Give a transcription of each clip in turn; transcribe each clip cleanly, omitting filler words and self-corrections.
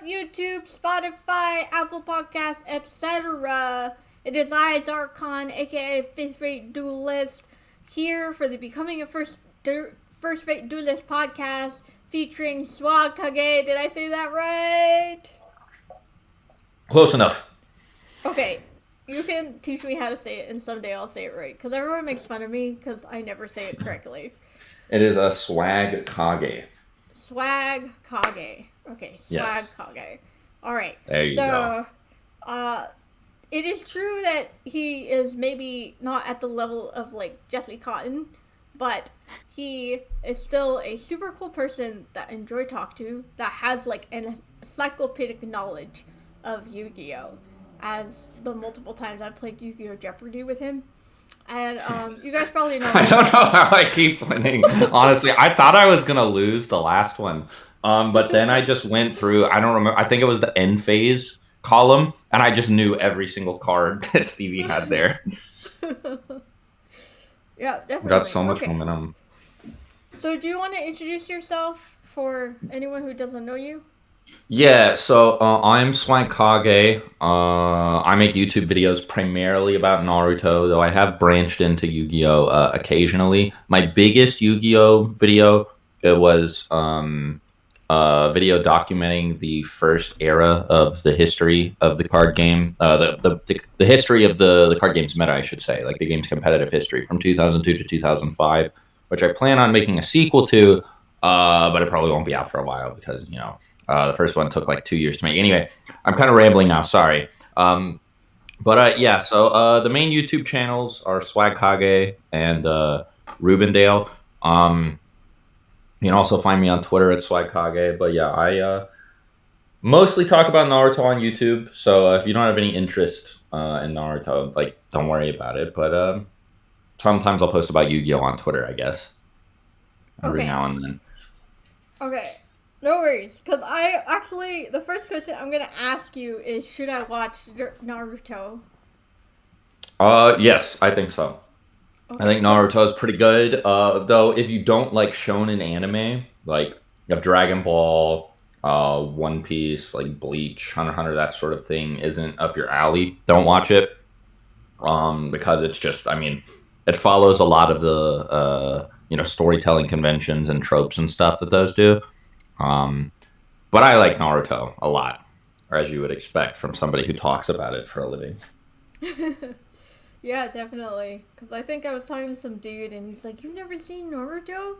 YouTube, Spotify, Apple Podcasts, etc.? It is I, Zarkon, aka Fifth Rate Duelist, here for the Becoming a First Rate Duelist podcast featuring Swag Kage. Did I say that right? Close enough. Okay, you can teach me how to say it, and someday I'll say it right. Because everyone makes fun of me because I never say it correctly. It is a swag kage. Swag Kage. Okay, Swag Yes. Kage. Alright, There you go. so, uh, it is true that he is maybe not at the level of, like, Jesse Cotton, but he is still a super cool person that I enjoy talk to, that has, like, an encyclopedic knowledge of Yu-Gi-Oh! As the multiple times I've played Yu-Gi-Oh! Jeopardy with him. And, you guys probably know I this. don't know how I keep winning. Honestly, I thought I was gonna lose the last one. But then I just went through. I don't remember. I think it was the end phase column, and I just knew every single card that Stevie had there. Yeah, Got definitely. so much Okay. momentum. So, do you want to introduce yourself for anyone who doesn't know you? Yeah, so I'm Swank Kage. I make YouTube videos primarily about Naruto, though I have branched into Yu-Gi-Oh! Occasionally. My biggest Yu-Gi-Oh! Video, it was a video documenting the first era of the history of the card game, the history of the card game's meta, I should say, like the game's competitive history from 2002 to 2005, which I plan on making a sequel to, but it probably won't be out for a while because, the first one took like 2 years to make. Anyway, I'm kind of rambling now. Sorry. Yeah. So the main YouTube channels are Swag Kage and Rubendale. You can also find me on Twitter at Swag Kage. But yeah, I mostly talk about Naruto on YouTube. So if you don't have any interest in Naruto, like don't worry about it. But sometimes I'll post about Yu-Gi-Oh on Twitter, I guess, every Okay. now and then. Okay. No worries. Because I actually, the first question I'm going to ask you is should I watch Naruto? Yes, I think so. I Okay. think Naruto is pretty good. Though, if you don't like shonen anime, like you have Dragon Ball, One Piece, like Bleach, Hunter x Hunter, that sort of thing, isn't up your alley. Don't watch it. Because it's just, I mean, it follows a lot of the storytelling conventions and tropes and stuff that those do. Um, but I like Naruto a lot, or as you would expect from somebody who talks about it for a living. Yeah, definitely. Because I think I was talking to some dude and he's like, you've never seen Naruto?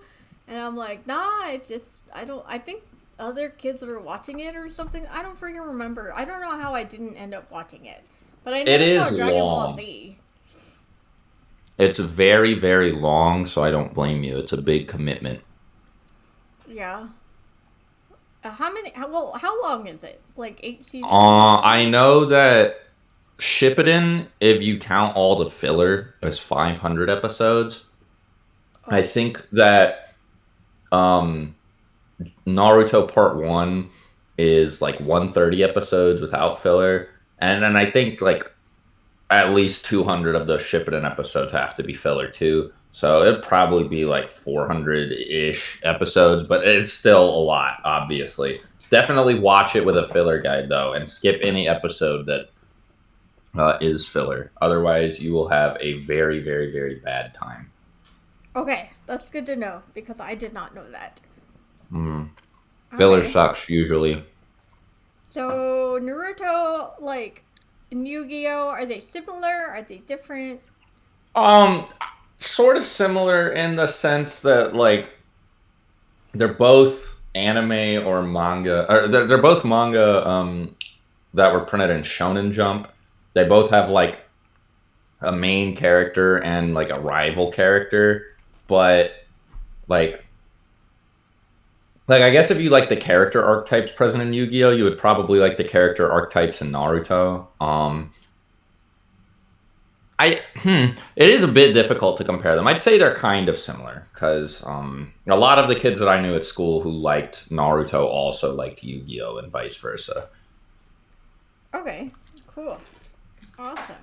And I'm like, nah, I don't, I think other kids were watching it or something. I don't freaking remember. I don't know how I didn't end up watching it. But I It never saw is Dragon Ball long. Z. It's very, very long, so I don't blame you. It's a big commitment. Yeah. How long is it? Like 8 seasons? I know that Shippuden, if you count all the filler, is 500 episodes. I Oh. think that um, Naruto Part 1 is like 130 episodes without filler. And then I think like at least 200 of those Shippuden episodes have to be filler too. So it'd probably be like 400 ish episodes, but it's still a lot, obviously. Definitely watch it with a filler guide though, and skip any episode that is filler. Otherwise, you will have a very, very, very bad time. Okay, that's good to know because I did not know that. Mm. Filler Okay. sucks usually. So Naruto, like, and Yu-Gi-Oh, are they similar? Are they different? Um, Sort of similar in the sense that like they're both anime or manga, or they're both manga that were printed in Shonen Jump. They both have like a main character and like a rival character, but like I guess if you like the character archetypes present in Yu-Gi-Oh, you would probably like the character archetypes in Naruto. It is a bit difficult to compare them. I'd say they're kind of similar because a lot of the kids that I knew at school who liked Naruto also liked Yu-Gi-Oh and vice versa. Okay, cool, awesome.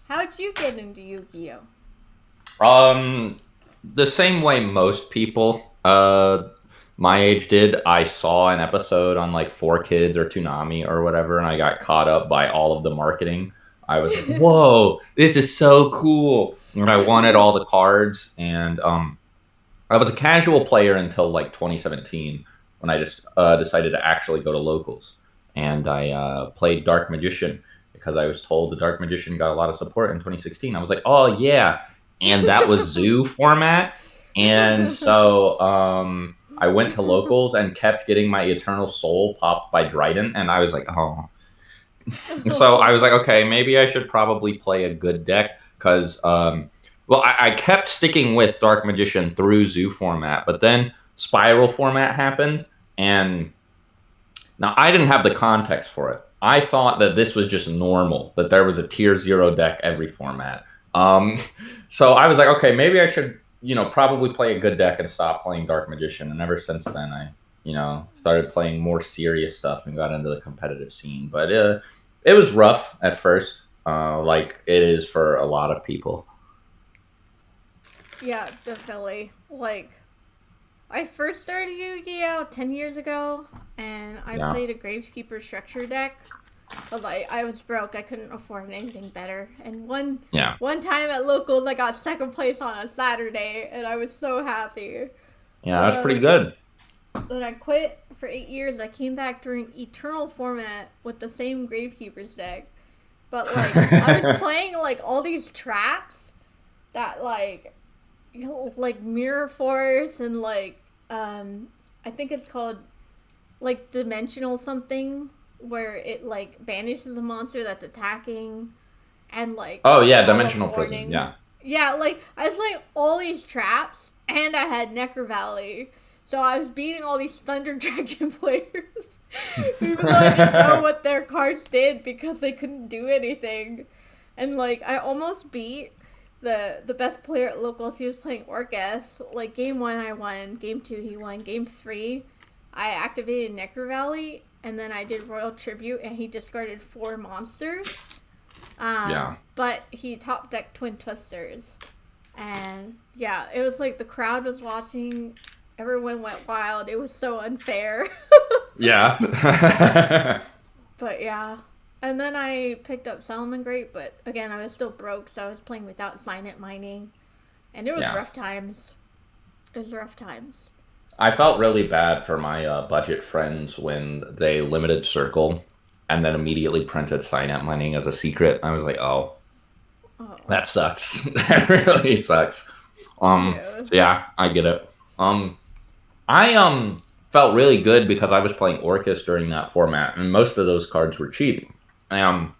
How'd you get into Yu-Gi-Oh? Um, the same way most people. my age did. I saw an episode on like 4Kids or Toonami or whatever, and I got caught up by all of the marketing. I was like, "Whoa, this is so cool!" And I wanted all the cards, and I was a casual player until like 2017 when I just decided to actually go to locals, and I played Dark Magician because I was told the Dark Magician got a lot of support in 2016. I was like, "Oh yeah," and that was zoo format, and so I went to locals and kept getting my Eternal Soul popped by Drytron, and I was like, "Oh." So I was like, okay, maybe I should probably play a good deck because, well, I kept sticking with Dark Magician through Zoo format, but then Spiral format happened, and now I didn't have the context for it. I thought that this was just normal, that there was a tier 0 deck every format. Um, so I was like, okay, maybe I should, probably play a good deck and stop playing Dark Magician. And ever since then, I, started playing more serious stuff and got into the competitive scene. But it was rough at first, like it is for a lot of people. Yeah, definitely. Like, I first started Yu-Gi-Oh! 10 years ago, and I Yeah. played a Graveskeeper structure deck. Because I was broke, I couldn't afford anything better. And Yeah. one time at locals, I got second place on a Saturday, and I was so happy. Yeah, that's Uh, pretty good. then I quit for 8 years. I came back during Eternal format with the same Gravekeepers deck. But, like, I was playing, like, all these traps that, like, like Mirror Force and, like, I think it's called, like, Dimensional something, where it, like, banishes a monster that's attacking and, like, Oh, yeah, Spell of Dimensional Prison. Warning. Yeah. Yeah, like, I was playing all these traps, and I had Necker Valley. So I was beating all these Thunder Dragon players, even though I didn't know what their cards did because they couldn't do anything. And, like, I almost beat the best player at locals. He was playing Orcus. Like, game 1 I won, game 2 he won, game 3 I activated Necker Valley, and then I did Royal Tribute, and he discarded 4 monsters. Yeah. But he top decked Twin Twisters. And yeah, it was like the crowd was watching. Everyone went wild. It was so unfair. Yeah. But yeah. And then I picked up Salmon Great, but again, I was still broke, so I was playing without Signet mining. And it was Yeah. rough times. It was rough times. I felt really bad for my budget friends when they limited Circle and then immediately printed sign up mining as a secret. I was like, oh, Oh. that sucks. That really sucks. Yeah. So yeah, I get it. I felt really good because I was playing Orcus during that format, and most of those cards were cheap. Um,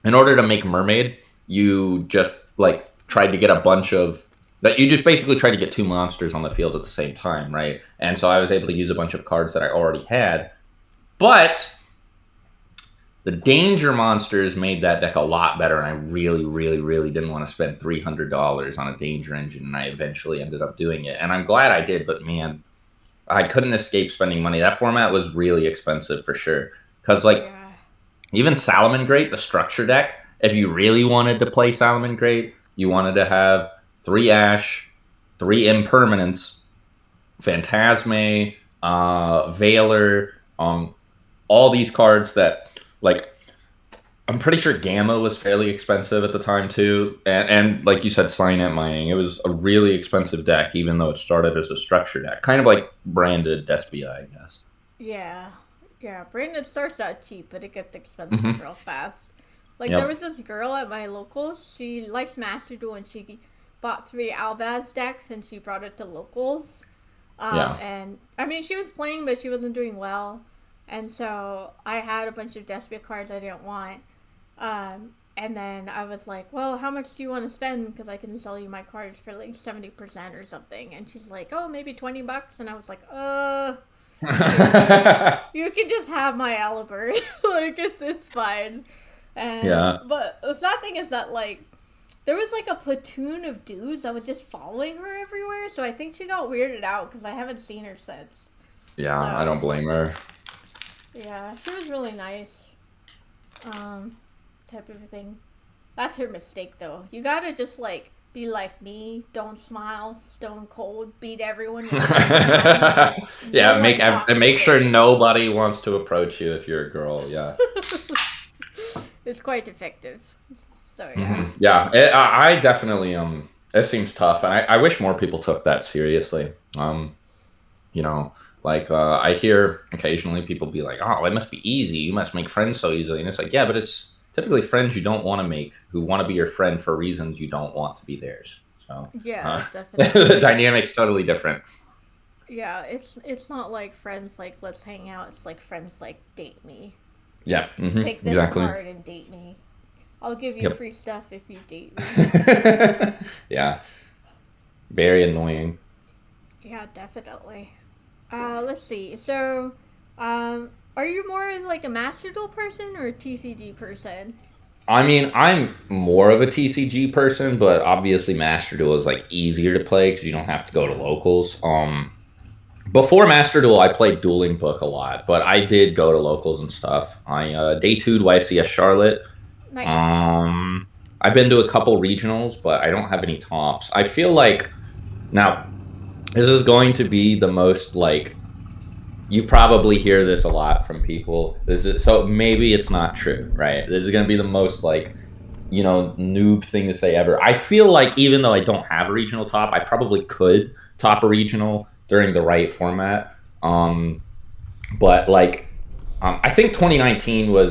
in order to make Mermaid, you just like tried to get a bunch of that. You just basically tried to get 2 monsters on the field at the same time, right? And so I was able to use a bunch of cards that I already had, but the danger monsters made that deck a lot better, and I really, really, really didn't want to spend $300 on a danger engine, and I eventually ended up doing it. And I'm glad I did, but man, I couldn't escape spending money. That format was really expensive for sure. Because, like, Yeah. even Salamangreat, the structure deck, if you really wanted to play Salamangreat, you wanted to have 3 Ash, 3 Impermanence, Phantasme, Veiler, all these cards that, like, I'm pretty sure Gamma was fairly expensive at the time too, and like you said, Signet mining. It was a really expensive deck, even though it started as a structure deck, kind of like branded Despia, I guess. Yeah. Yeah. Brandon starts out cheap, but it gets expensive Hmm. real fast. Like, there Yep. was this girl at my locals. She likes Master Duel, and she bought 3 Albaz decks, and she brought it to locals. Yeah. And, I mean, she was playing, but she wasn't doing well. And so I had a bunch of Despia cards I didn't want. And then I was like, well, how much do you want to spend? Because I can sell you my cards for like 70% or something. And she's like, oh, maybe $20. And I was like, you can just have my Alibert. Like, it's fine. And, Yeah. but the sad thing is that, like, there was like a platoon of dudes that was just following her everywhere. So I think she got weirded out because I haven't seen her since. Yeah, I don't blame her. Yeah, she was really nice. Type of thing. That's her mistake, though. You gotta just, like, be like me, don't smile, stone cold, beat everyone with a no Yeah, one talks make to sure me. nobody wants to approach you if you're a girl. Yeah. It's quite effective. So yeah. Yeah, I definitely it seems tough, and I wish more people took that seriously. You know, like I hear occasionally people be like, "Oh, it must be easy. You must make friends so easily," and it's like, yeah, but it's typically friends you don't want to make, who want to be your friend for reasons you don't want to be theirs. So Yeah, the definitely. dynamic's totally different. Yeah, it's not like friends like let's hang out. It's like friends like date me. Yeah, Take this exactly. card and date me. I'll give you Yep. free stuff if you date me. Yeah, very annoying. Yeah, definitely. Let's see. So, are you more like a Master Duel person or a TCG person? I mean, I'm more of a TCG person, but obviously Master Duel is like easier to play because you don't have to go to locals. Before Master Duel, I played Dueling Book a lot, but I did go to locals and stuff. I day two'd YCS Charlotte. Nice. Um, I've been to a couple regionals, but I don't have any tops. I feel like now this is going to be the most like you probably hear this a lot from people. So maybe it's not true, right? This is going to be the most like noob thing to say ever. I feel like even though I don't have a regional top, I probably could top a regional during the right format. But like, I think 2019 or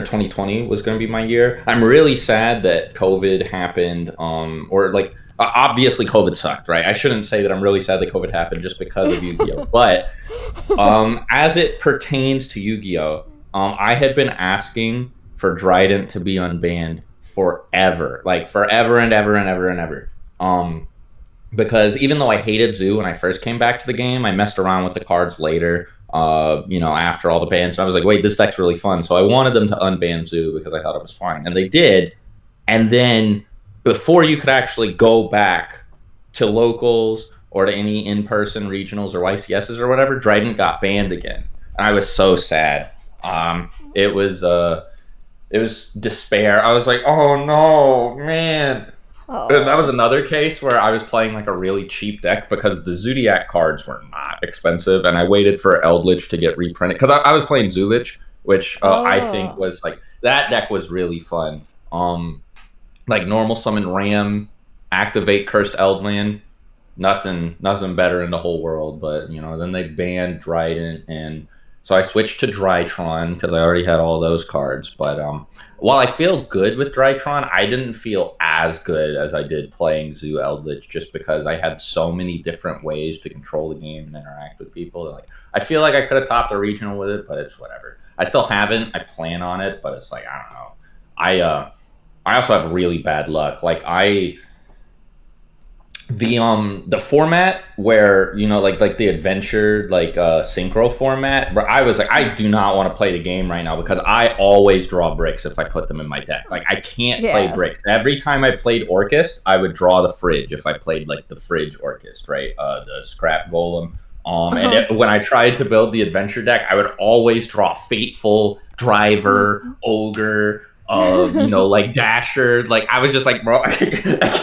2020 was going to be my year. I'm really sad that COVID happened. Or like, obviously COVID sucked, right? I shouldn't say that I'm really sad that COVID happened just because of Yu-Gi-Oh. But as it pertains to Yu-Gi-Oh, I had been asking for Dryden to be unbanned forever, like forever and ever and ever and ever. Because even though I hated Zoo when I first came back to the game, I messed around with the cards later. After all the bans, and I was like, wait, this deck's really fun. So I wanted them to unban Zoo because I thought it was fine, and they did. And then before you could actually go back to locals or to any in-person regionals or YCSs or whatever, Dryden got banned again, and I was so sad. It was despair. I was like, oh no, man. And that was Oh. another case where I was playing like a really cheap deck because the Zodiac cards were not expensive, and I waited for Eldritch to get reprinted because I was playing Zulich, which I think Oh. was like that deck was really fun. Like normal summon Ram, activate Cursed Eldland, nothing better in the whole world. But then they banned Dryden, and so I switched to Drytron because I already had all those cards. But while I feel good with Drytron, I didn't feel as good as I did playing Zoo Eldritch just because I had so many different ways to control the game and interact with people. Like I feel like I could have topped a regional with it, but it's whatever. I still haven't. I plan on it, but it's like I don't know. I also have really bad luck. Like the format where like the adventure synchro format where I was like I do not want to play the game right now because I always draw bricks if I put them in my deck. Like I can't play Yeah. bricks. Every time I played Orchest, I would draw the fridge if I played like the fridge Orchest, right? The scrap golem. Uh-huh. When I tried to build the adventure deck, I would always draw Fateful, Driver, Ogre, like Dasher. Like I was just like, bro, I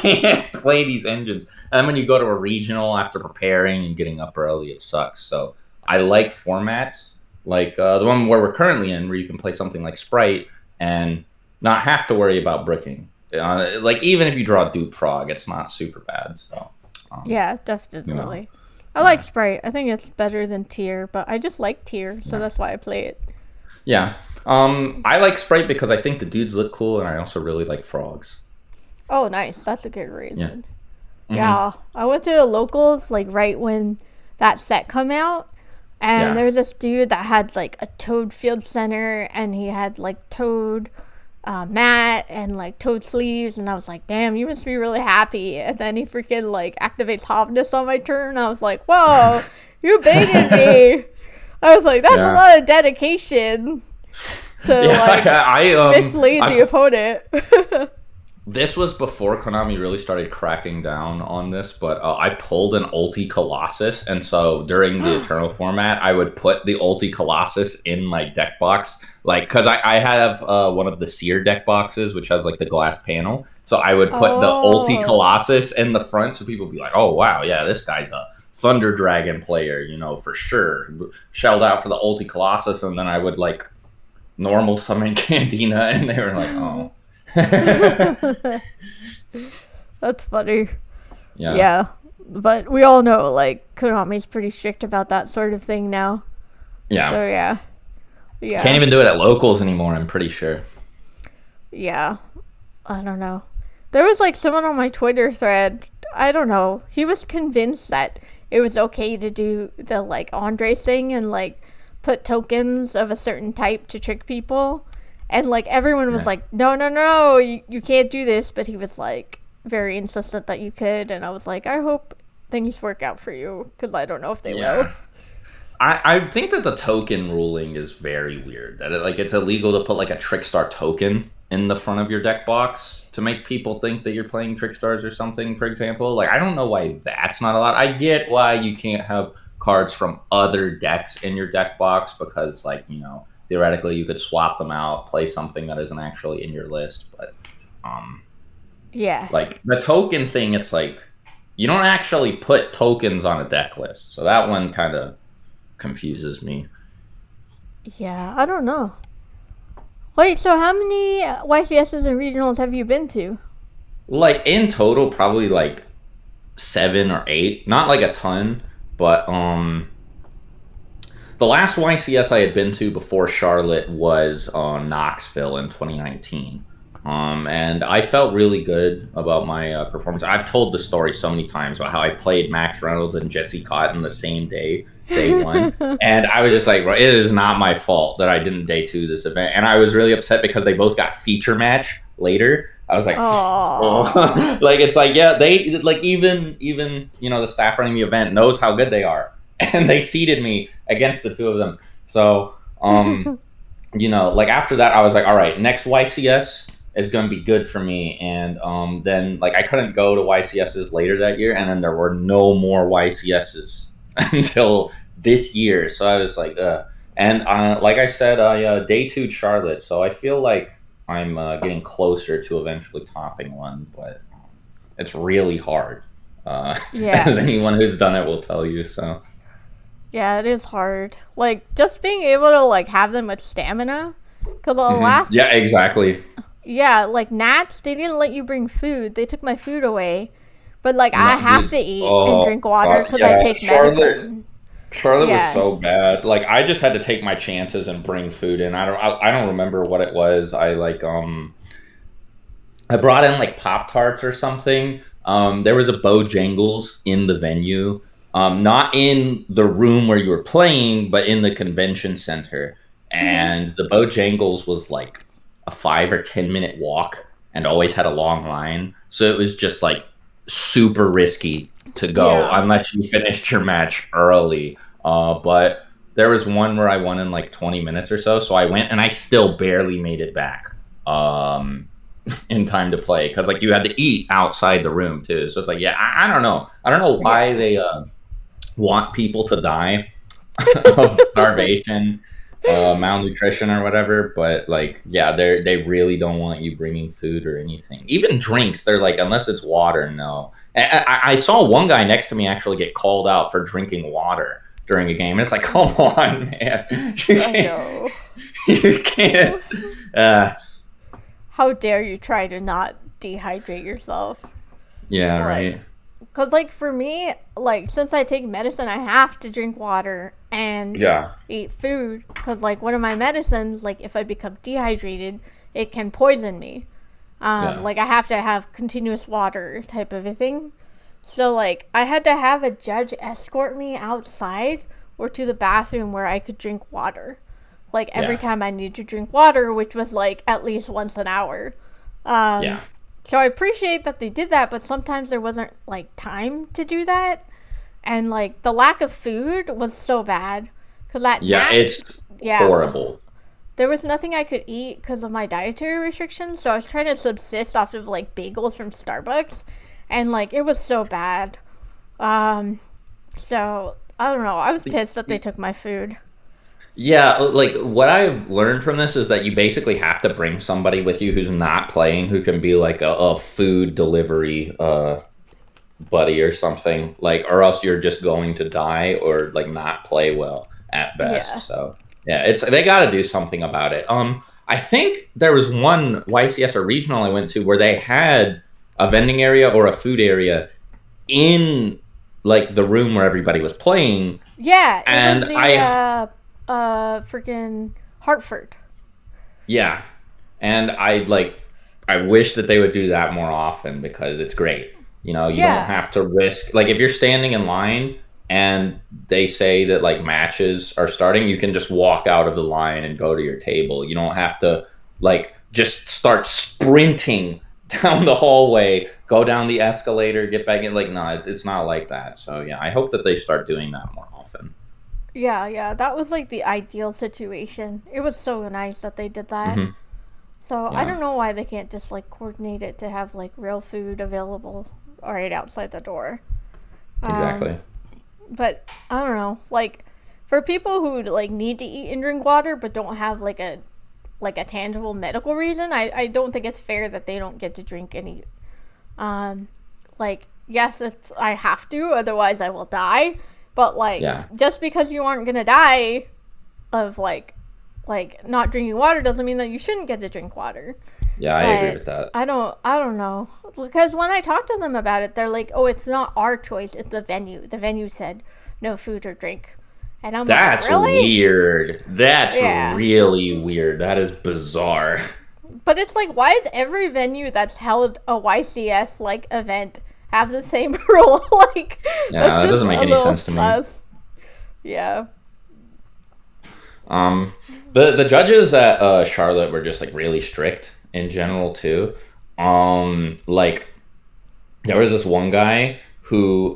can't play these engines. And then when you go to a regional after preparing and getting up early, it sucks. So I like formats like the one where we're currently in, where you can play something like Sprite and not have to worry about bricking. Like even if you draw Dupe Frog, it's not super bad. So, um, Yeah, you know, definitely. I like yeah, Sprite. I think it's better than Tier, but I just like Tier, so yeah, that's why I play it. yeah. I like Sprite because I think the dudes look cool, and I also really like frogs. Oh, nice. That's a good Yeah. reason. Hmm. Yeah, I went to the locals like right when that set come out, and Yeah. there was this dude that had like a Toad Field Center, and he had like Toad mat and like Toad sleeves, and I was like, damn, you must be really happy. And then he freaking like activates Hobness on my turn. I was like, whoa, you baited me. I was like, that's a Yeah. lot of dedication to Yeah. like I mislead the I opponent. This was before Konami really started cracking down on this, but I pulled an Ulti Colossus, and so during the Eternal format, I would put the Ulti Colossus in my deck box, like because I have one of the Seer deck boxes, which has like the glass panel, so I would put the Ulti Oh. Colossus in the front, so people would be like, "Oh wow, yeah, this guy's a Thunder Dragon player, for sure." Shelled out for the Ulti Colossus, and then I would like normal summon Candina, and they were like, "Oh." That's funny. Yeah. Yeah. But we all know, like, Konami's pretty strict about that sort of thing now. Yeah. So, yeah. Can't Yeah. even do it at locals anymore, I'm pretty sure. Yeah. I don't know. There was, like, someone on my Twitter thread, I don't know, he was convinced that it was okay to do the, like, Andres thing and, like, put tokens of a certain type to trick people. And, like, everyone was Yeah. like, no, no, no, you can't do this. But he was, like, very insistent that you could. And I was like, I hope things work out for you, because I don't know if they will. Yeah. I think that the token ruling is very weird. That it's illegal to put like a Trickstar token in the front of your deck box to make people think that you're playing Trickstars or something, for example. Like I don't know why that's not allowed. I get why you can't have cards from other decks in your deck box because like, theoretically you could swap them out, play something that isn't actually in your list, but um Yeah. like the token thing, it's like you don't actually put tokens on a deck list. So that one kind of confuses me. Yeah, I don't know. Wait, so how many YCSs and regionals have you been to? Like in total, probably like 7 or 8. Not like a ton, but the last YCS I had been to before Charlotte was Knoxville in 2019. And I felt really good about my performance. I've told the story so many times about how I played Max Reynolds and Jesse Cotton the same day one. And I was just like, well, it is not my fault that I didn't day two this event. And I was really upset because they both got feature match later. I was like, Oh. oh. Like it's like, yeah, they like even the staff running the event knows how good they are. And they seeded me against the two of them. So like after that I was like, all right, next YCS is going to be good for me. And then like I couldn't go to YCSs later that year, and then there were no more YCSs until this year. So I was like, and like I said, I day two Charlotte. So I feel like I'm getting closer to eventually topping one, but it's really hard. Yeah. As anyone who's done it will tell you. So Yeah, it is hard. Like, just being able to, like, have them with stamina. Because the last... yeah, exactly. Yeah, like, Nats, they didn't let you bring food. They took my food away. But, like, I No, have dude. to eat and Oh, drink water because I yeah. take medicine. Charlotte was Yeah. so bad. Like I just had to take my chances and bring food in. I don't remember what it was. I brought in like Pop Tarts or something. There was a Bojangles in the venue. Not in the room where you were playing, but in the convention center. And the Bojangles was like a 5 or 10 minute walk and always had a long line. So it was just like super risky to go Yeah. unless you finished your match early. But there was one where I won in like 20 minutes or so. So I went and I still barely made it back in time to play because like you had to eat outside the room too. So it's like, yeah, I don't know. I don't know why Yeah. they want people to die of starvation, malnutrition or whatever. But like, yeah, they really don't want you bringing food or anything. Even drinks, they're like, unless it's water, no. And I saw one guy next to me actually get called out for drinking water during a game. It's like, come on, man, you I can't, know. you can't. Uh, How dare you try to not dehydrate yourself? yeah, Like, right. because, like, for me, like, since I take medicine, I have to drink water and Yeah, eat food. Because, like, one of my medicines, like, if I become dehydrated, it can poison me. yeah, Like, I have to have continuous water type of a thing. So, like, I had to have a judge escort me outside or to the bathroom where I could drink water. Like, every yeah, time I needed to drink water, which was, like, at least once an hour. Um, yeah. so I appreciate that they did that, but sometimes there wasn't, like, time to do that. And, like, the lack of food was so bad. Because that Yeah, nat, it's yeah, horrible. there was nothing I could eat because of my dietary restrictions, so I was trying to subsist off of like bagels from Starbucks, and like it was so bad. So I don't know. I was pissed that they took my food. Yeah, like what I've learned from this is that you basically have to bring somebody with you who's not playing, who can be like a food delivery buddy or something, like, or else you're just going to die or like not play well at best. Yeah. So yeah, it's they got to do something about it. I think there was one YCS or regional I went to where they had a vending area or a food area in like the room where everybody was playing, Yeah, it and was the I freaking Hartford. yeah, and I wish that they would do that more often because it's great. You know, you don't Yeah. have to risk, like if you're standing in line and they say that like matches are starting, you can just walk out of the line and go to your table. You don't have to like just start sprinting down the hallway, go down the escalator, get back in. Like no, it's not like that. So yeah, I hope that they start doing that more often. Yeah, yeah, that was like the ideal situation. It was so nice that they did that. Hmm. So I Yeah, don't know why they can't just like coordinate it to have like real food available right outside the door. Um, exactly. but I don't know, like for people who like need to eat and drink water but don't have like a tangible medical reason, I don't think it's fair that they don't get to drink any. Um, like yes, it's I have to, otherwise I will die. But like Yeah. just because you aren't gonna die of like not drinking water doesn't mean that you shouldn't get to drink water. Yeah, I agree But with that. I don't know, because when I talk to them about it, they're like, "Oh, it's not our choice; it's the venue. The venue said no food or drink," and I'm like, That's "Really?" weird. That's Yeah, really weird. That is bizarre. but it's like, why is every venue that's held a YCS like event have the same rule? Like, Yeah, that's that just doesn't make a any little sense to me. sus. Yeah. Um, the judges at Charlotte were just like really strict in general too. Like there was this one guy who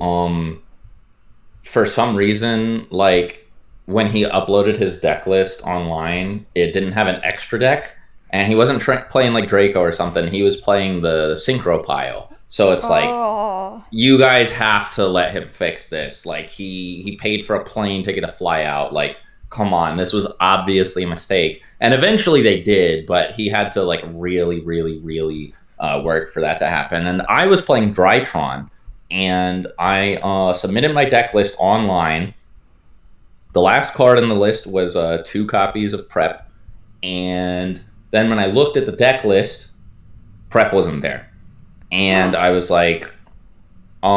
for some reason, like when he uploaded his deck list online, it didn't have an extra deck, and he wasn't playing like Draco or something. He was playing the synchro pile. So it's like Oh. you guys have to let him fix this. Like he paid for a plane ticket to fly out. Like come on, this was obviously a mistake. And eventually they did, but he had to like really, really, really work for that to happen. And I was playing Drytron, and I submitted my deck list online. The last card in the list was two copies of Prep, and then when I looked at the deck list, Prep wasn't there, and I was like, so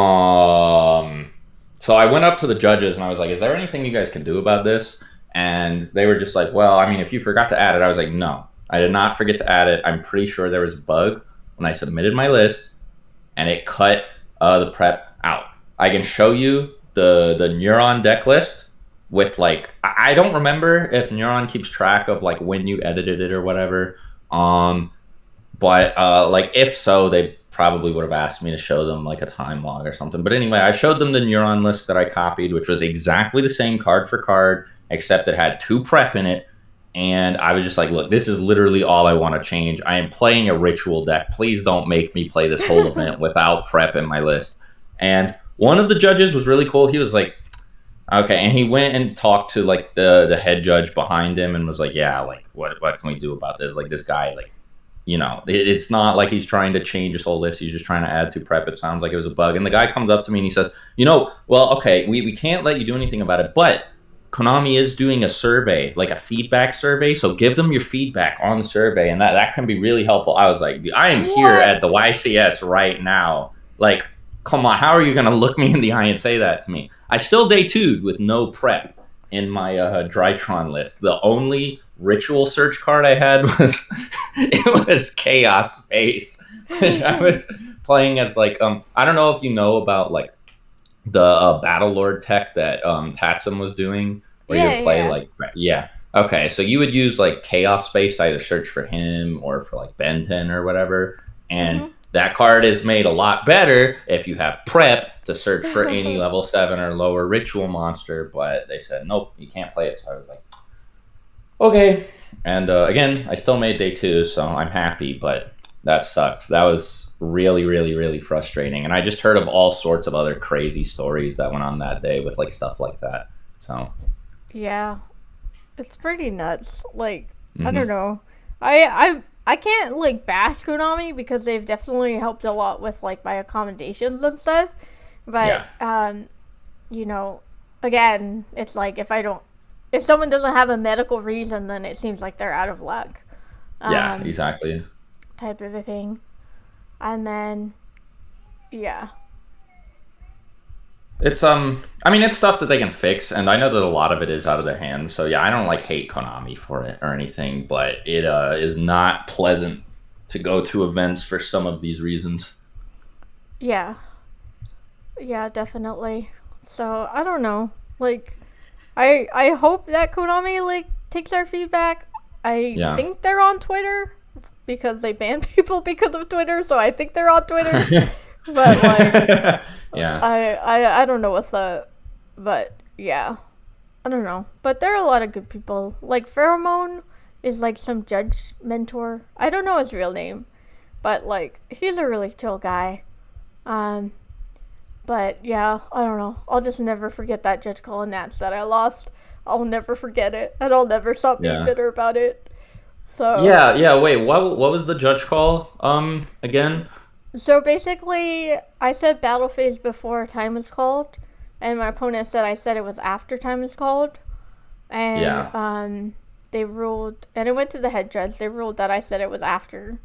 I went up to the judges and I was like, "Is there anything you guys can do about this?" And they were just like, "Well, I mean, if you forgot to add it," I was like, "No, I did not forget to add it. I'm pretty sure there was a bug when I submitted my list, and it cut the prep out. I can show you the Neuron deck list with like I don't remember if Neuron keeps track of like when you edited it or whatever. Um, but like if so, they probably would have asked me to show them like a time log or something. But anyway, I showed them the Neuron list that I copied, which was exactly the same card for card, except it had two prep in it. And I was just like, look, this is literally all I want to change. I am playing a ritual deck. Please don't make me play this whole event without prep in my list. And one of the judges was really cool. He was like, okay, and he went and talked to like the head judge behind him and was like, yeah, like what can we do about this? Like this guy, like it's not like he's trying to change his whole list. He's just trying to add to prep. It sounds like it was a bug. And the guy comes up to me and he says, well, okay, we can't let you do anything about it, but Konami is doing a survey, like a feedback survey. So give them your feedback on the survey, and that can be really helpful. I was like, I am here What? at the YCS right now. Like, come on, how are you going to look me in the eye and say that to me? I still day two'd with no prep in my Drytron list. The only ritual search card I had was it was Chaos Space, which I was playing as like I don't know if you know about like the Battle Lord tech that Tatsum was doing, where you Yeah, would play yeah. like yeah. Okay, so you would use like Chaos Space to either search for him or for like Ben 10 or whatever, and Mhm. that card is made a lot better if you have prep to search for any level 7 or lower ritual monster, but they said nope, you can't play it. So I was like, okay. And again, I still made day 2, so I'm happy, but that sucked. That was really, really, really frustrating. And I just heard of all sorts of other crazy stories that went on that day with like stuff like that. So, Yeah, it's pretty nuts. Like, I don't hmm know. I can't like bash Konami because they've definitely helped a lot with like my accommodations and stuff. But yeah, you know, again, it's like if someone doesn't have a medical reason, then it seems like they're out of luck. yeah, Um, exactly. type of a thing. And then yeah. It's I mean it's stuff that they can fix, and I know that a lot of it is out of their hands. So yeah, I don't like hate Konami for it or anything, but it is not pleasant to go to events for some of these reasons. Yeah. Yeah, definitely. So, I don't know. Like I hope that Konami like takes our feedback. I Yeah. think they're on Twitter because they ban people because of Twitter, so I think they're on Twitter. But like Yeah. I don't know what's up. But yeah. I don't know. But there are a lot of good people. Like Pheromone is like some judge mentor. I don't know his real name. But like he's a really chill guy. Um but yeah, I don't know. I'll just never forget that Judge Call and Nats that I lost. I'll never forget it. And I'll never stop being Yeah. bitter about it. So Yeah, yeah, wait, what was the judge call again? so basically I said battle phase before time was called, and my opponent said I said it was after time was called. And Yeah. they ruled, and it went to the head judge. They ruled that I said it was after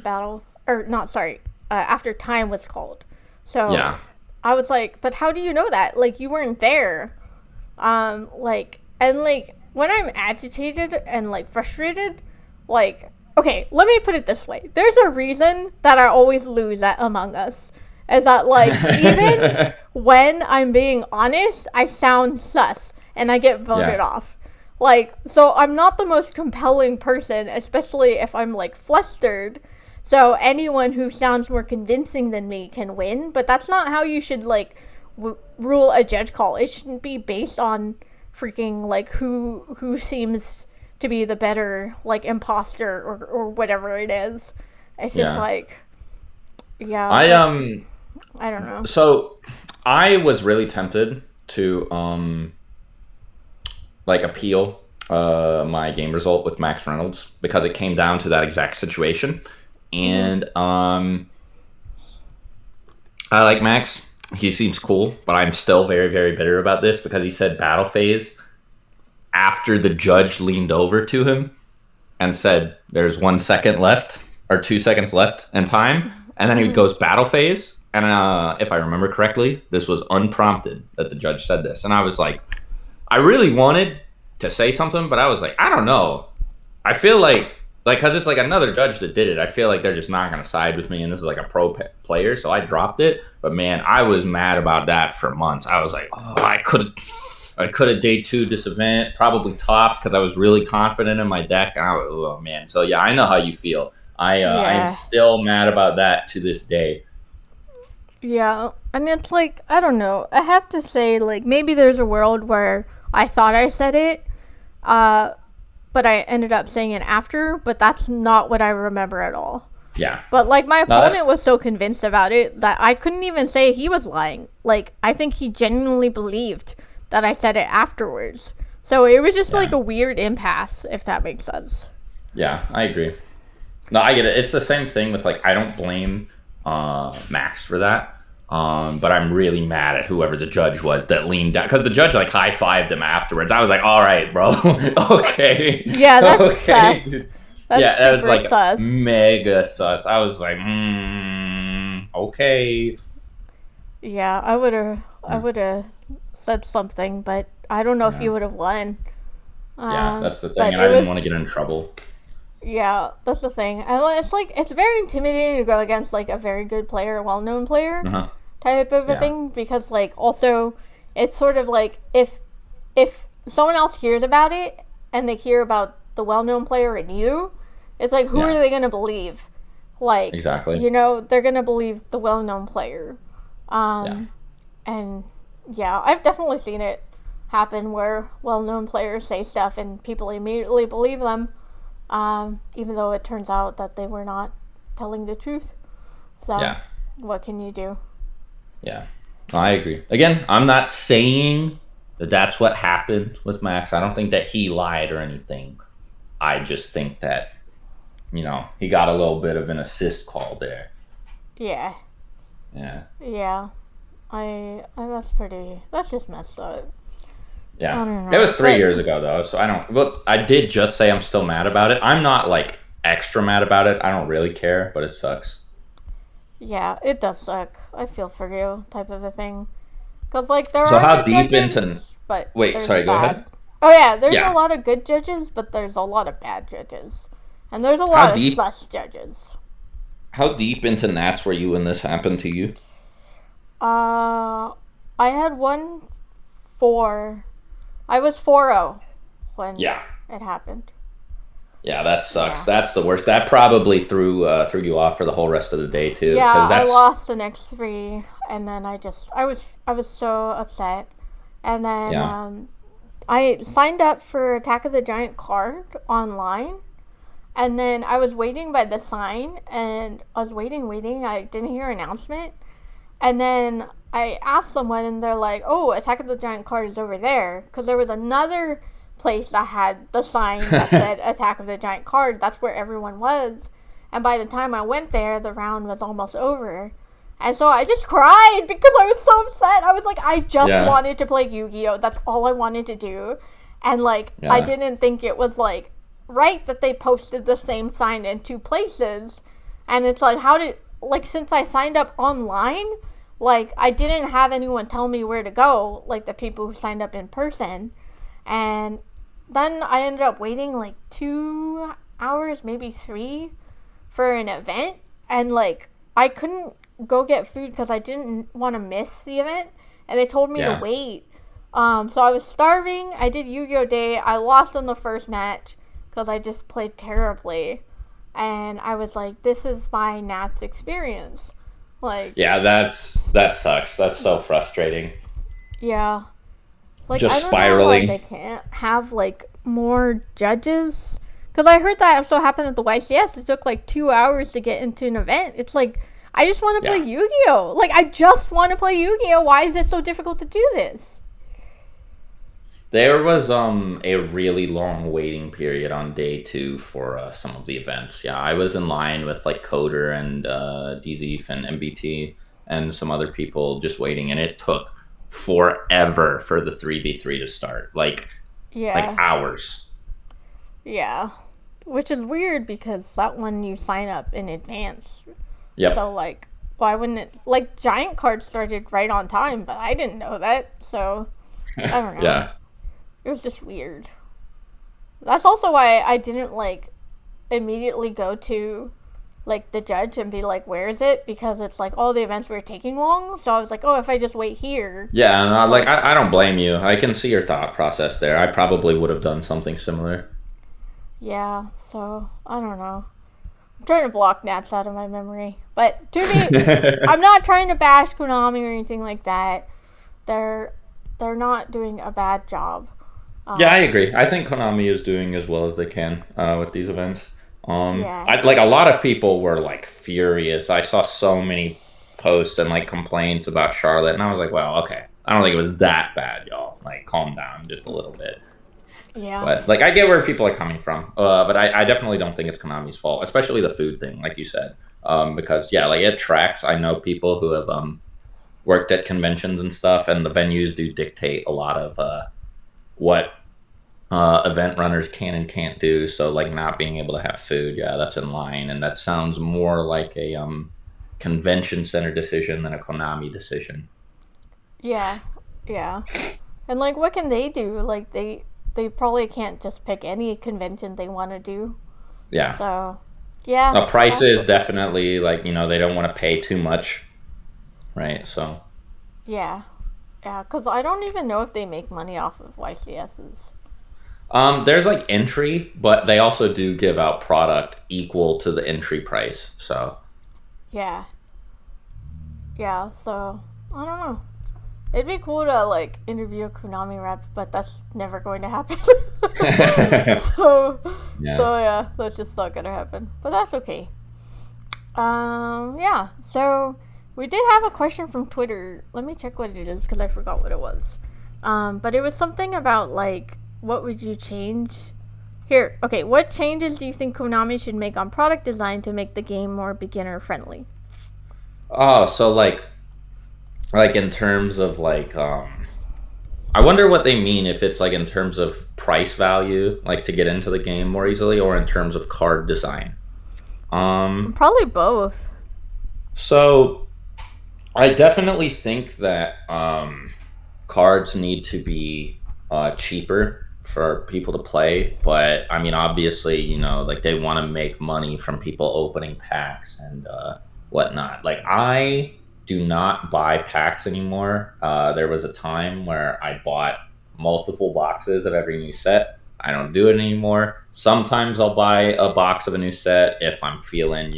battle, or not, sorry, after time was called. So Yeah. I was like, but how do you know that? Like, you weren't there. Like, and like, when I'm agitated and like frustrated, like, okay, let me put it this way. There's a reason that I always lose at Among Us. Is that like, even when I'm being honest, I sound sus and I get voted Yeah. off. Like, so I'm not the most compelling person, especially if I'm like flustered. So anyone who sounds more convincing than me can win, but that's not how you should like rule a judge call. It shouldn't be based on freaking like who seems to be the better like imposter or whatever it is. It's just Yeah. like yeah, I but I don't know. so I was really tempted to like appeal my game result with Max Reynolds because it came down to that exact situation. Mhm. And I like Max. He seems cool, but I'm still very, very bitter about this because he said battle phase after the judge leaned over to him and said there's 1 second left or 2 seconds left in time. And then he Mhm. goes battle phase. And if I remember correctly, this was unprompted that the judge said this. And I was like, I really wanted to say something, but I was like, I don't know. I feel like because it's like another judge that did it. I feel like they're just not going to side with me, and this is like a player, so I dropped it. But man, I was mad about that for months. I was like, oh, I could have day 2 this event, probably topped because I was really confident in my deck, and I was, oh man. So yeah, I know how you feel. I am Yeah. still mad about that to this day. Yeah. And it's like, I don't know. I have to say, like, maybe there's a world where I thought I said it, uh, but I ended up saying it after, but that's not what I remember at all. Yeah, But, like, my no, that opponent was so convinced about it that I couldn't even say he was lying. Like, I think he genuinely believed that I said it afterwards. So it was just like yeah, a weird impasse, if that makes sense. yeah. I agree. No, I get it. It's the same thing with like I don't blame Max for that. But I'm really mad at whoever the judge was that leaned down because the judge like high fived him afterwards. I was like, all right, bro, okay, Yeah, that's okay, sus. dude. That's Yeah, that was super like sus. mega sus. I was like, okay. Yeah, I would have said something, but I don't know if Yeah, you would have won. yeah, that's the thing, But and it I didn't want to was get in trouble. yeah, that's the thing. And it's like it's very intimidating to go against like a very good player, a well-known player Uh-huh. type of a Yeah, thing because like also it's sort of like if someone else hears about it and they hear about the well-known player and you, it's like who are yeah, they going to believe? Like, exactly. you know, they're going to believe the well-known player. Yeah, Um and yeah, I've definitely seen it. happen where well-known players say stuff and people immediately believe them, even though it turns out that they were not telling the truth. So, Yeah. what can you do? Yeah. I agree. Again, I'm not saying that that's what happened with Max. I don't think that he lied or anything. I just think that, he got a little bit of an assist call there. Yeah. Yeah. Yeah. That's just messed up. Yeah. I don't It know. was 3 years ago, though, so I did just say I'm still mad about it. I'm not, extra mad about it. I don't really care, but it sucks. Yeah, it does suck. I feel for you, type of a thing. Because, there So are how good deep judges, into... but Wait, there's sorry, go ahead. bad. Oh, yeah, there's a Yeah. lot of good judges, but there's a lot of bad judges. And there's a How lot of deep sus judges. how deep into Nats were you when this happened to you? I had 1-4. I was 4-0 when Yeah. it happened. Yeah, that sucks. Yeah. That's the worst. That probably threw you off for the whole rest of the day too. Yeah, 'Cause I that's lost the next 3, and then I was so upset. And then yeah, I signed up for Attack of the Giant card online, and then I was waiting by the sign, and I was waiting. I didn't hear an announcement, and then I asked someone, and they're like, "Oh, Attack of the Giant card is over there," because there was another place that had the sign that said Attack of the Giant card. That's where everyone was, and by the time I went there, the round was almost over. And so I just cried because I was so upset. I was like, I just Yeah. wanted to play Yu-Gi-Oh! That's all I wanted to do. And, I yeah, didn't think it was, right that they posted the same sign in 2 places. And it's like, since I signed up online, I didn't have anyone tell me where to go, the people who signed up in person. And then I ended up waiting, 2 hours, maybe 3, for an event. And, I couldn't go get food because I didn't want to miss the event, and they told me to yeah. wait. So I was starving. I did Yu-Gi-Oh! Day. I lost in the first match because I just played terribly, and I was like, "This is my Nats experience." Yeah, that sucks. That's so frustrating. Yeah, Just I don't know why spiraling. they can't have more judges. Because I heard that also happened at the YCS. It took 2 hours to get into an event. It's I just want to play Yeah. Yu-Gi-Oh! I just want to play Yu-Gi-Oh! Why is it so difficult to do this? There was a really long waiting period on day 2 for some of the events. Yeah, I was in line with Coder and DZF and MBT and some other people just waiting, and it took forever for the 3v3 to start. Yeah. Hours. Yeah. Which is weird because that one you sign up in advance. Yep. So, why wouldn't it... Giant Card started right on time, but I didn't know that, so... I don't know. Yeah. It was just weird. That's also why I didn't, immediately go to, the judge and be like, where is it? Because it's all the events were taking long, so I was like, oh, if I just wait here... Yeah, and I don't blame you. I can see your thought process there. I probably would have done something similar. Yeah, so, I don't know. I'm trying to block Nats out of my memory. But, to me, I'm not trying to bash Konami or anything like that. They're not doing a bad job. Yeah, I agree. I think Konami is doing as well as they can with these events. Yeah. A lot of people were furious. I saw so many posts and complaints about Charlotte, and I was like, well, okay, I don't think it was that bad, y'all. Calm down just a little bit. Yeah. But I get where people are coming from. But I definitely don't think it's Konami's fault, especially the food thing, like you said. Because yeah, it tracks. I know people who have worked at conventions and stuff, and the venues do dictate a lot of what event runners can and can't do. So not being able to have food, yeah, that's in line, and that sounds more like a convention center decision than a Konami decision. Yeah. Yeah. And what can they do? They probably can't just pick any convention they want to do. Yeah. So, yeah. Now, prices definitely they don't want to pay too much, right? So. Yeah. Yeah, because I don't even know if they make money off of YCSs. There's entry, but they also do give out product equal to the entry price. So. Yeah. Yeah, so I don't know. It'd be cool to like interview a Konami rep, but that's never going to happen. so, Yeah. so yeah, that's just not gonna happen. But that's okay. Yeah. So we did have a question from Twitter. Let me check what it is because I forgot what it was. But it was something about like, what would you change? Here, okay. What changes do you think Konami should make on product design to make the game more beginner friendly? Oh, so like in terms of like I wonder what they mean if it's like in terms of price value, like to get into the game more easily, or in terms of card design. Probably both. So I definitely think that cards need to be cheaper for people to play, but I mean, obviously, like they want to make money from people opening packs and whatnot. Like I do not buy packs anymore. There was a time where I bought multiple boxes of every new set. I don't do it anymore. Sometimes I'll buy a box of a new set if I'm feeling,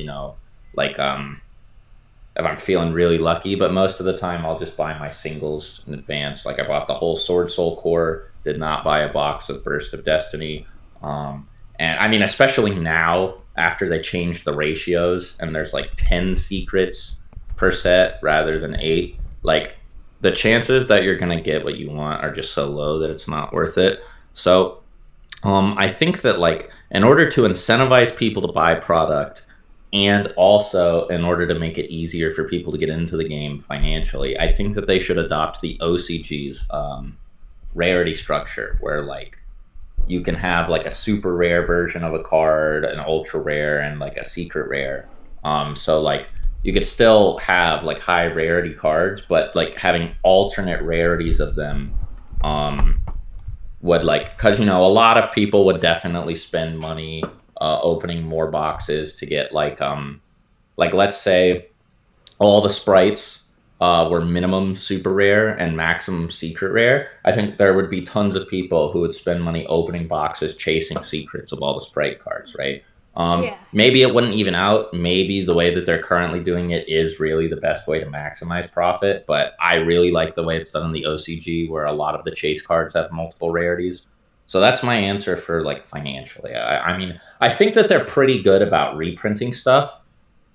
like if I'm feeling really lucky, but most of the time I'll just buy my singles in advance. Like I bought the whole Sword Soul core, did not buy a box of Burst of Destiny. And I mean, especially now after they changed the ratios and there's like 10 secrets per set rather than 8, like the chances that you're going to get what you want are just so low that it's not worth it. So I think that like in order to incentivize people to buy product, and also in order to make it easier for people to get into the game financially, I think that they should adopt the OCG's rarity structure, where like you can have like a super rare version of a card, an ultra rare, and like a secret rare. So like you could still have like high rarity cards, but like having alternate rarities of them would like, because a lot of people would definitely spend money opening more boxes to get like let's say all the sprites were minimum super rare and maximum secret rare. I think there would be tons of people who would spend money opening boxes chasing secrets of all the sprite cards, right? Yeah. Maybe it wouldn't even out. Maybe the way that they're currently doing it is really the best way to maximize profit. But I really like the way it's done in the OCG, where a lot of the chase cards have multiple rarities. So that's my answer for like financially. I mean, I think that they're pretty good about reprinting stuff,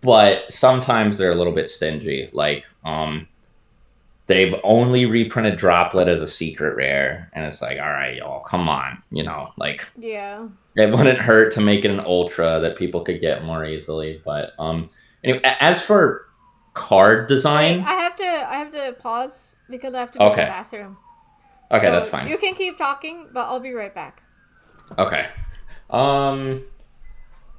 but sometimes they're a little bit stingy. Like, they've only reprinted Droplet as a secret rare, and it's like, all right, y'all, come on, like Yeah. it wouldn't hurt to make it an ultra that people could get more easily. But anyway, as for card Wait, design, I have to pause because I have to go to the okay, bathroom. okay, that's So fine. you can keep talking, but I'll be right back. Okay, um,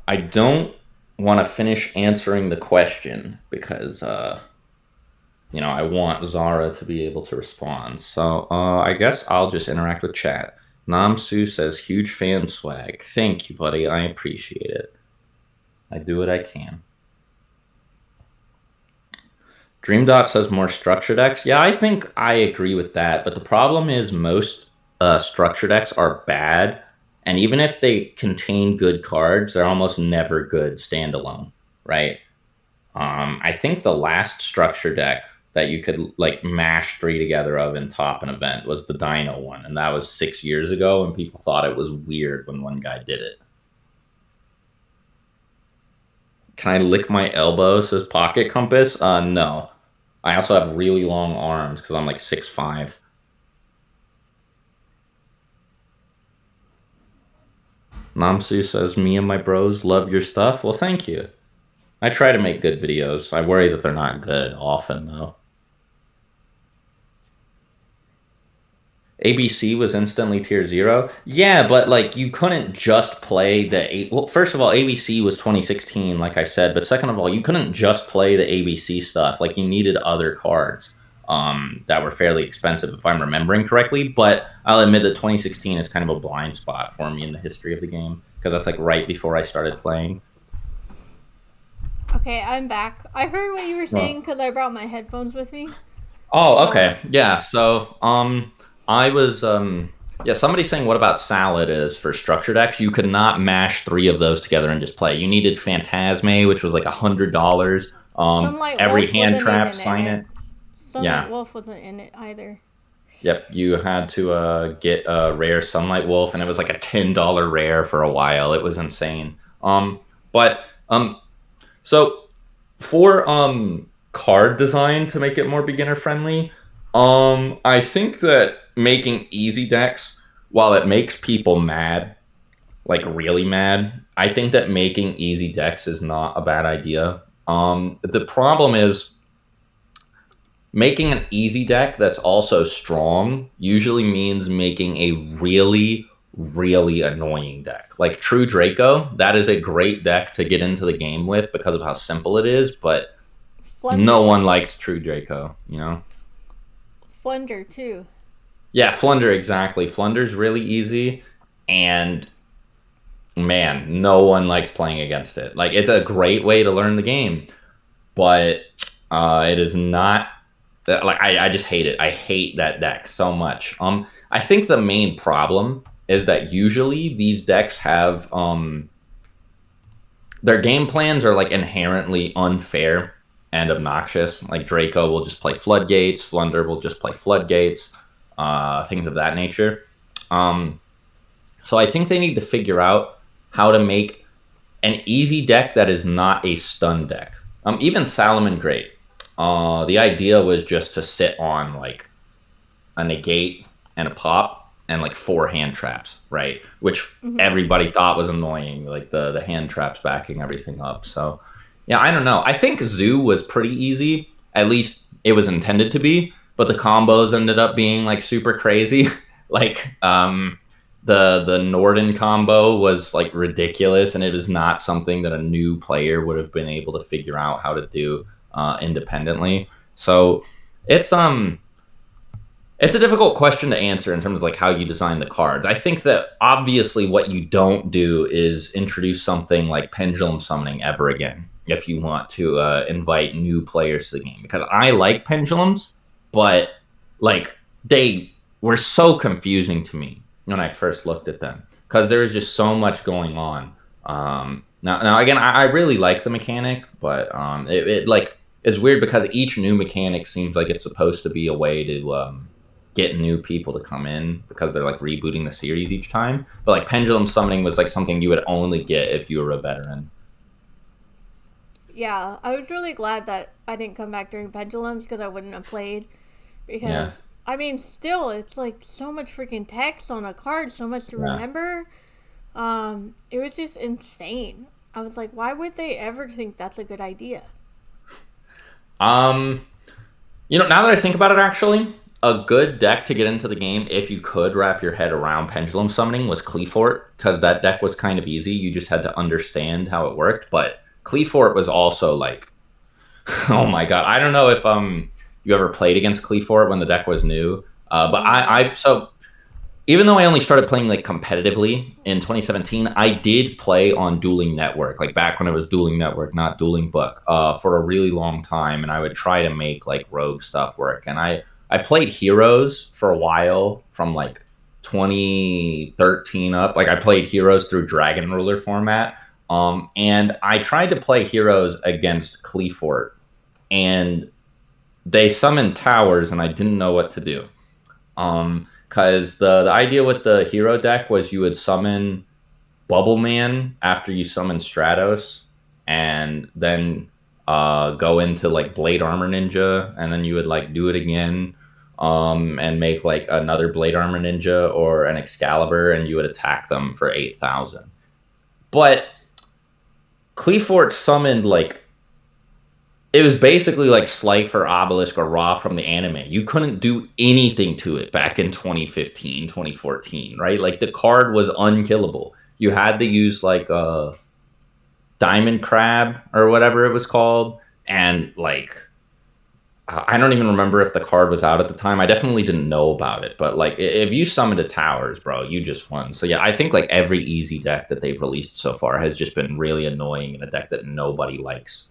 I don't want to finish answering the question because I want Zara to be able to respond. So I guess I'll just interact with chat. Namsu says, huge fan swag. Thank you, buddy. I appreciate it. I do what I can. Dream Dot says more structure decks. Yeah, I think I agree with that. But the problem is most structure decks are bad. And even if they contain good cards, they're almost never good standalone, right? I think the last structure deck that you could like mash 3 together of and top an event was the Dino one, and that was 6 years ago, and people thought it was weird when one guy did it. Can I lick my elbow? Says Pocket Compass. No. I also have really long arms because I'm like 6'5". Namsu says, me and my bros love your stuff. Well, thank you. I try to make good videos. I worry that they're not good often, though. ABC was instantly tier 0. Yeah, but like you couldn't just play well, first of all, ABC was 2016, like I said, but second of all, you couldn't just play the ABC stuff. Like you needed other cards that were fairly expensive, if I'm remembering correctly. But I'll admit that 2016 is kind of a blind spot for me in the history of the game because that's like right before I started playing. Okay, I'm back. I heard what you were saying because I brought my headphones with me. Oh, okay. Yeah. So, I was, yeah, somebody saying what about Salad is for structured decks. You could not mash 3 of those together and just play. You needed Phantasme, which was like $100. Sunlight Every Wolf hand wasn't trap, even sign in it. it. Sunlight Yeah. Wolf wasn't in it either. Yep, you had to get a rare Sunlight Wolf, and it was like a $10 rare for a while. It was insane. But so for card design to make it more beginner friendly, I think that making easy decks, while it makes people mad, like really mad, I think that making easy decks is not a bad idea. The problem is making an easy deck that's also strong usually means making a really, really annoying deck. Like True Draco, that is a great deck to get into the game with because of how simple it is, but no Flunder. one likes True Draco, you know? Flunder, too. Yeah, Flunder, exactly. Flunder's really easy, and man, no one likes playing against it. Like, it's a great way to learn the game, but it is not like I just hate it. I hate that deck so much. I think the main problem is that usually these decks have their game plans are like inherently unfair and obnoxious. Like Draco will just play floodgates, Flunder will just play floodgates, things of that nature. Um, so I think they need to figure out how to make an easy deck that is not a stun deck. Even Salomon Great. The idea was just to sit on like a negate and a pop and like four hand traps, right? Which Mm-hmm. everybody thought was annoying, like the hand traps backing everything up. So yeah, I don't know. I think Zoo was pretty easy. At least it was intended to be, but the combos ended up being like super crazy. like the Norden combo was like ridiculous, and it was not something that a new player would have been able to figure out how to do independently. So it's it's a difficult question to answer in terms of like how you design the cards. I think that obviously what you don't do is introduce something like pendulum summoning ever again if you want to invite new players to the game, because I like pendulums, but like they were so confusing to me when I first looked at them because there was just so much going on. Now again, I really like the mechanic, but it like it's weird because each new mechanic seems like it's supposed to be a way to get new people to come in because they're like rebooting the series each time. But like pendulum summoning was like something you would only get if you were a veteran. Yeah, I was really glad that I didn't come back during Pendulums because I wouldn't have played. Yeah, Because, I mean, still, it's like so much freaking text on a card, so much to yeah. remember. It was just insane. I was like, why would they ever think that's a good idea? Um, now that I think about it, actually, a good deck to get into the game, if you could wrap your head around pendulum summoning, was Cleafort, because that deck was kind of easy. You just had to understand how it worked. But Cleafort was also like, oh my god, I don't know if you ever played against Cleafort when the deck was new. But No. so even though I only started playing like competitively in 2017, I did play on Dueling Network, like back when it was Dueling Network, not Dueling Book, for a really long time, and I would try to make like rogue stuff work. And I played Heroes for a while from like 2013 up. Like I played Heroes through Dragon Ruler format, and I tried to play Heroes against Cleafort, and they summoned towers, and I didn't know what to do. Because the idea with the hero deck was you would summon Bubble Man after you summon Stratos, and then go into like Blade Armor Ninja, and then you would like do it again, and make like another Blade Armor Ninja or an Excalibur, and you would attack them for 8,000. But Cleafort summoned like it was basically like Slifer, Obelisk, or Ra from the anime. You couldn't do anything to it back in 2015, 2014, right? Like the card was unkillable. You had to use like a Diamond Crab or whatever it was called. And like, I don't even remember if the card was out at the time. I definitely didn't know about it. But like, if you summoned a Towers, bro, you just won. So yeah, I think like every easy deck that they've released so far has just been really annoying in a deck that nobody likes.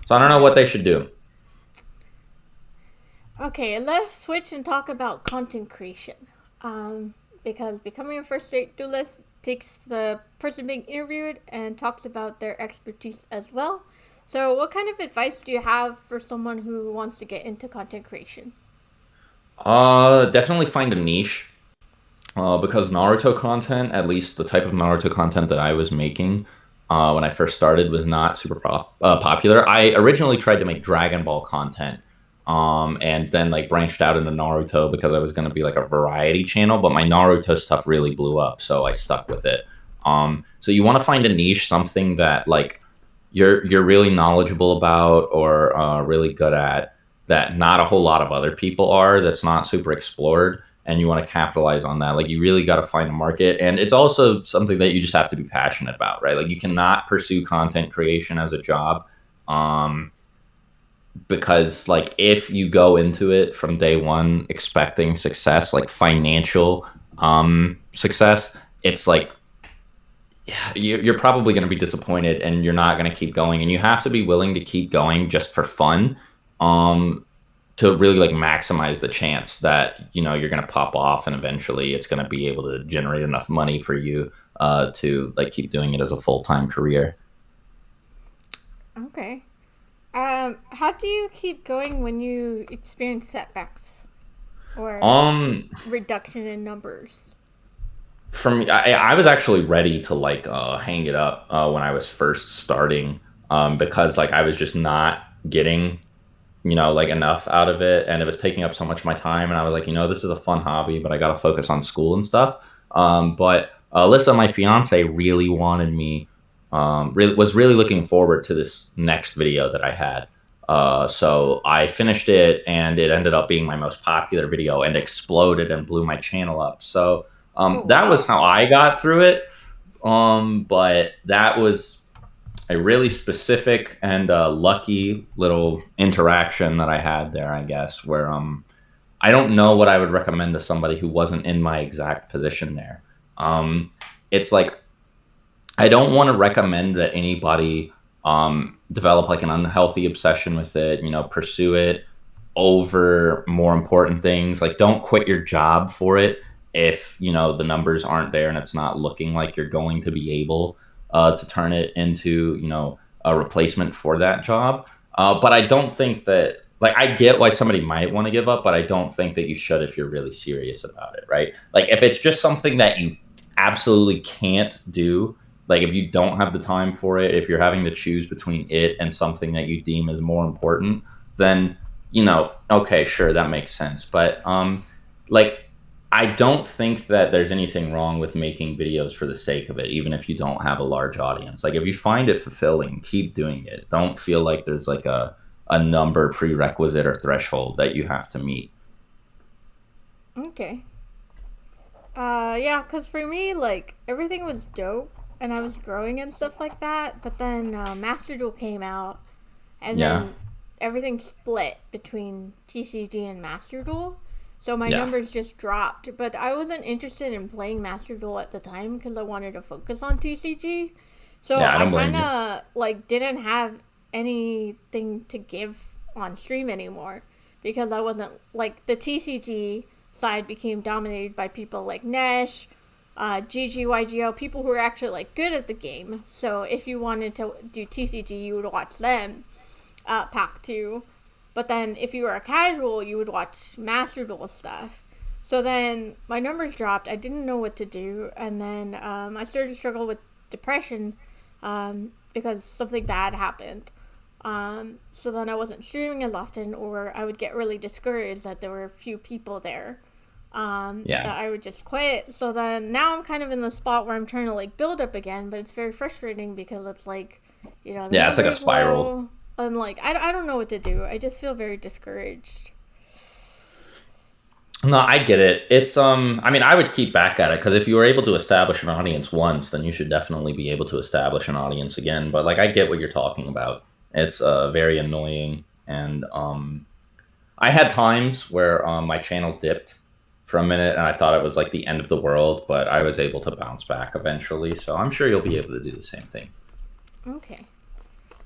So I don't know what Yeah. they should do. Okay, let's switch and talk about content creation. Because becoming a first rate duelist takes the person being interviewed and talks about their expertise as well. So, what kind of advice do you have for someone who wants to get into content creation? Definitely find a niche. Because Naruto content, at least the type of Naruto content that I was making when I first started, was not super popular. I originally tried to make Dragon Ball content, and then like branched out into Naruto because I was going to be like a variety channel. But my Naruto stuff really blew up, so I stuck with it. So you want to find a niche, something that like you're really knowledgeable about or really good at, that not a whole lot of other people are. That's not super explored, and you want to capitalize on that. Like you really got to find a market, and it's also something that you just have to be passionate about, right? Like you cannot pursue content creation as a job, um, because like if you go into it from day one expecting success, like financial success, it's like you're probably going to be disappointed and you're not going to keep going, and you have to be willing to keep going just for fun, um to really like maximize the chance that you're going to pop off, and eventually it's going to be able to generate enough money for you to like keep doing it as a full-time career. Okay. How do you keep going when you experience setbacks or um reduction in numbers? for me, I was actually ready to like hang it up when I was first starting, because like I was just not getting like enough out of it, and it was taking up so much of my time, and I was like, this is a fun hobby, but I got to focus on school and stuff. But Alyssa, my fiance, really wanted me, really was really looking forward to this next video that I had. So I finished it, and it ended up being my most popular video and exploded and blew my channel up. So Oh, that was wow. how I got through it. But that was a really specific and lucky little interaction that I had there, I guess, where I don't know what I would recommend to somebody who wasn't in my exact position there. It's like I don't want to recommend that anybody develop like an unhealthy obsession with it, pursue it over more important things. Like don't quit your job for it if, the numbers aren't there and it's not looking like you're going to be able to turn it into, a replacement for that job. But I don't think that, like, I get why somebody might want to give up, but I don't think that you should if you're really serious about it, right? Like, if it's just something that you absolutely can't do, like if you don't have the time for it, if you're having to choose between it and something that you deem as more important, then okay, sure, that makes sense. But like I don't think that there's anything wrong with making videos for the sake of it, even if you don't have a large audience. Like if you find it fulfilling, keep doing it. Don't feel like there's like a number prerequisite or threshold that you have to meet. Okay. Yeah, because for me, like, everything was dope and I was growing and stuff like that, but then Master Duel came out and Yeah. then everything split between TCG and Master Duel. So my Yeah. numbers just dropped, but I wasn't interested in playing Master Duel at the time because I wanted to focus on TCG. So Yeah, I I don't blame kind you. of like didn't have anything to give on stream anymore because I wasn't like the TCG side became dominated by people like Nesh, GGYGO, people who were actually like good at the game. So if you wanted to do TCG, you would watch them, Pack 2. But then if you were a casual, you would watch Master Duel stuff. So then my numbers dropped. I didn't know what to do. And then I started to struggle with depression because something bad happened. So then I wasn't streaming as often, or I would get really discouraged that there were few people there. Yeah. That I would just quit. So then now I'm kind of in the spot where I'm trying to like build up again, but it's very frustrating because it's like, the Yeah, it's like a numbers spiral. low, and like I don't know what to do. I just feel very discouraged. No, I get it. It's I mean, I would keep back at it because if you were able to establish an audience once, then you should definitely be able to establish an audience again. But like I get what you're talking about. It's very annoying, and I had times where my channel dipped for a minute and I thought it was like the end of the world, but I was able to bounce back eventually. So I'm sure you'll be able to do the same thing. Okay.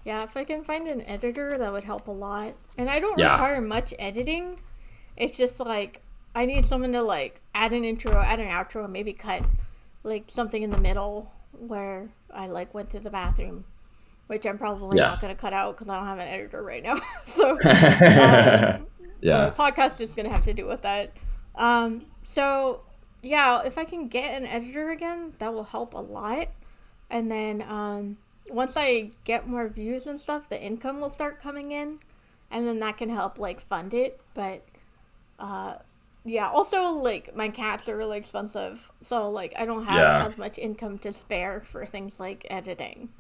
Yeah, if I can find an editor, that would help a lot. And I don't Yeah. require much editing. It's just like I need someone to like add an intro, add an outro, and maybe cut like something in the middle where I like went to the bathroom. which I'm probably Yeah. not going to cut out because I don't have an editor right now. So the Yeah. podcast is going to have to do with that. So yeah, if I can get an editor again, that will help a lot. And then once I get more views and stuff, the income will start coming in, and then that can help like fund it. But yeah, also like my cats are really expensive, so like I don't have Yeah. as much income to spare for things like editing.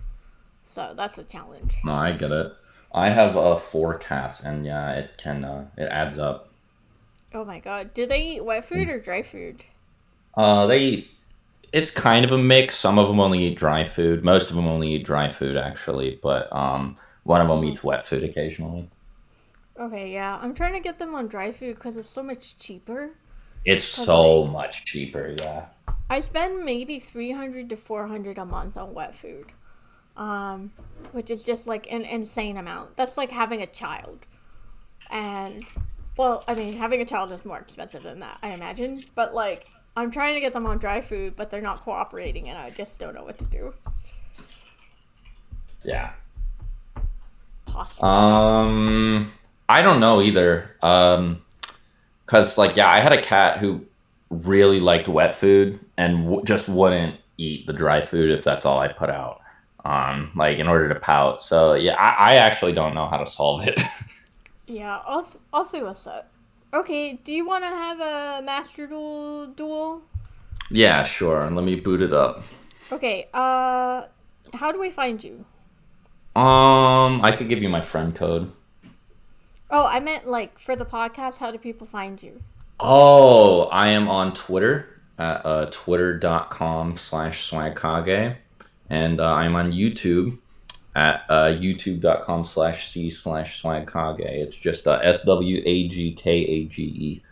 So that's a challenge. No, I get it. I have 4 cats, and yeah, it adds up. Oh my god, do they eat wet food or dry food? They eat, it's kind of a mix. Some of them only eat dry food. Most of them only eat dry food actually, but one of them Mm-hmm. eats wet food occasionally. Okay, yeah, I'm trying to get them on dry food because it's so much cheaper. It's Cause like so much cheaper, yeah. I spend maybe 300 to 400 a month on wet food, which is just like an insane amount. That's like having a child, and well, I mean, having a child is more expensive than that, I imagine. But like, I'm trying to get them on dry food, but they're not cooperating, and I just don't know what to do. Yeah. Possibly. I don't know either. Cause like yeah, I had a cat who really liked wet food and just wouldn't eat the dry food if that's all I put out. Like in order to pout. So yeah, I actually don't know how to solve it. Yeah, I'll see what's up. Okay, do you want to have a Master Duel? Yeah, sure. Let me boot it up. Okay, how do we find you? I could give you my friend code. Oh, I meant like for the podcast, how do people find you? Oh, I am on Twitter at twitter.com/swagkage. And I'm on YouTube at youtube.com/c/swagkage. It's just SWAGKAGE.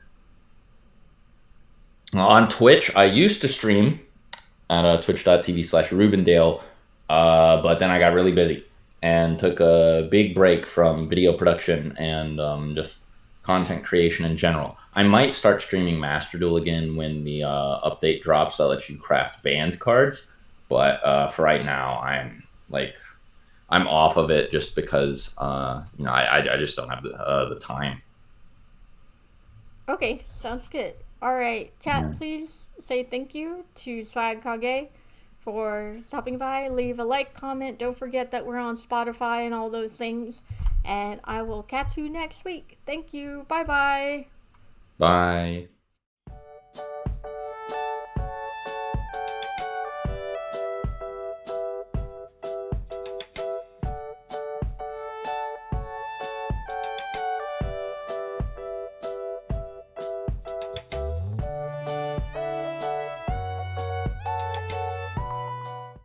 On Twitch, I used to stream at twitch.tv/Rubendale, but then I got really busy and took a big break from video production and just content creation in general. I might start streaming Master Duel again when the update drops that lets you craft band cards, but for right now, I'm off of it just because I just don't have the time. Okay, sounds good. All right, chat, Yeah. please say thank you to Swag Kage for stopping by. Leave a like, comment. Don't forget that we're on Spotify and all those things. And I will catch you next week. Thank you. Bye bye. Bye.